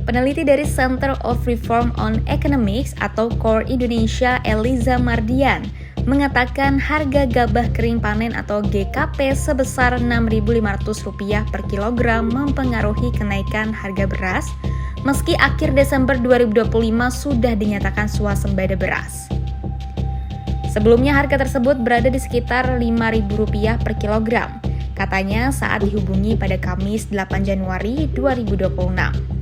Peneliti dari Center of Reform on Economics atau CORE Indonesia, Eliza Mardian, mengatakan harga gabah kering panen atau GKP sebesar Rp6.500 per kilogram mempengaruhi kenaikan harga beras, meski akhir Desember 2025 sudah dinyatakan swasembada beras. Sebelumnya harga tersebut berada di sekitar Rp5.000 per kilogram, katanya saat dihubungi pada Kamis 8 Januari 2026.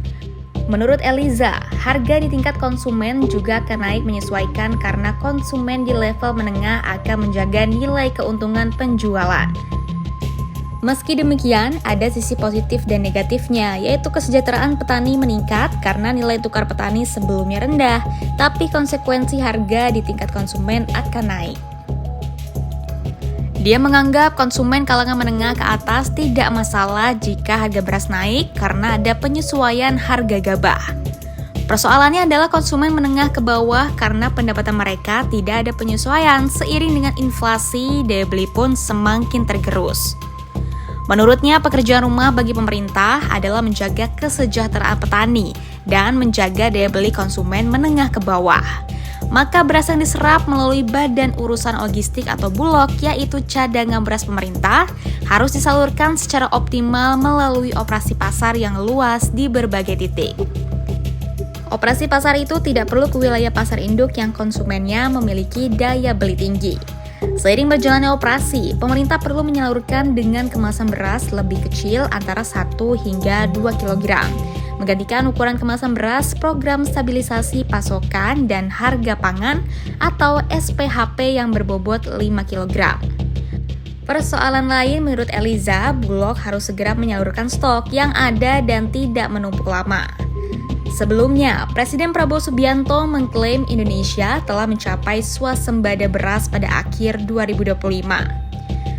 Menurut Eliza, harga di tingkat konsumen juga akan naik menyesuaikan karena konsumen di level menengah akan menjaga nilai keuntungan penjualan. Meski demikian, ada sisi positif dan negatifnya, yaitu kesejahteraan petani meningkat karena nilai tukar petani sebelumnya rendah, tapi konsekuensi harga di tingkat konsumen akan naik. Dia menganggap konsumen kalangan menengah ke atas tidak masalah jika harga beras naik karena ada penyesuaian harga gabah. Persoalannya adalah konsumen menengah ke bawah karena pendapatan mereka tidak ada penyesuaian seiring dengan inflasi, daya beli pun semakin tergerus. Menurutnya, pekerjaan rumah bagi pemerintah adalah menjaga kesejahteraan petani dan menjaga daya beli konsumen menengah ke bawah. Maka beras yang diserap melalui Badan Urusan Logistik atau Bulog, yaitu cadangan beras pemerintah, harus disalurkan secara optimal melalui operasi pasar yang luas di berbagai titik. Operasi pasar itu tidak perlu ke wilayah pasar induk yang konsumennya memiliki daya beli tinggi. Seiring berjalannya operasi, pemerintah perlu menyalurkan dengan kemasan beras lebih kecil antara 1 hingga 2 kg. Menggantikan ukuran kemasan beras Program Stabilisasi Pasokan dan Harga Pangan atau SPHP yang berbobot 5 kg. Persoalan lain menurut Eliza, Bulog harus segera menyalurkan stok yang ada dan tidak menumpuk lama. Sebelumnya, Presiden Prabowo Subianto mengklaim Indonesia telah mencapai swasembada beras pada akhir 2025.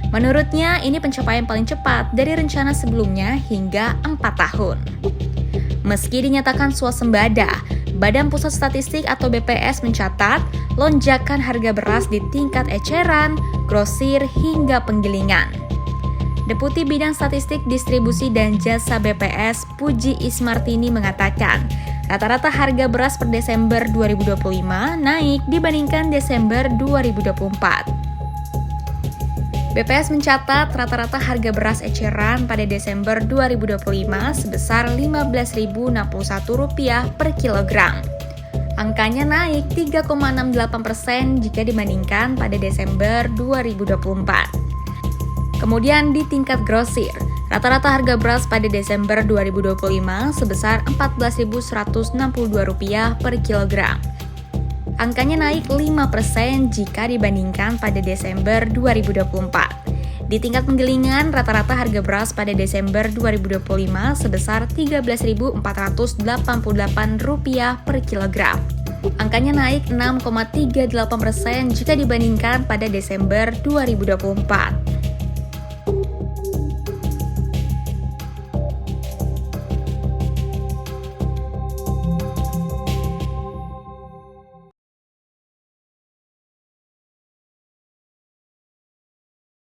Menurutnya, ini pencapaian paling cepat dari rencana sebelumnya hingga 4 tahun. Meski dinyatakan swasembada, Badan Pusat Statistik atau BPS mencatat lonjakan harga beras di tingkat eceran, grosir, hingga penggilingan. Deputi Bidang Statistik Distribusi dan Jasa BPS Puji Ismartini mengatakan, rata-rata harga beras per Desember 2025 naik dibandingkan Desember 2024. BPS mencatat rata-rata harga beras eceran pada Desember 2025 sebesar Rp15.061 per kilogram. Angkanya naik 3,68% jika dibandingkan pada Desember 2024. Kemudian di tingkat grosir, rata-rata harga beras pada Desember 2025 sebesar Rp14.162 per kilogram. Angkanya naik 5% jika dibandingkan pada Desember 2024. Di tingkat penggilingan, rata-rata harga beras pada Desember 2025 sebesar Rp13.488 per kilogram. Angkanya naik 6,38% jika dibandingkan pada Desember 2024.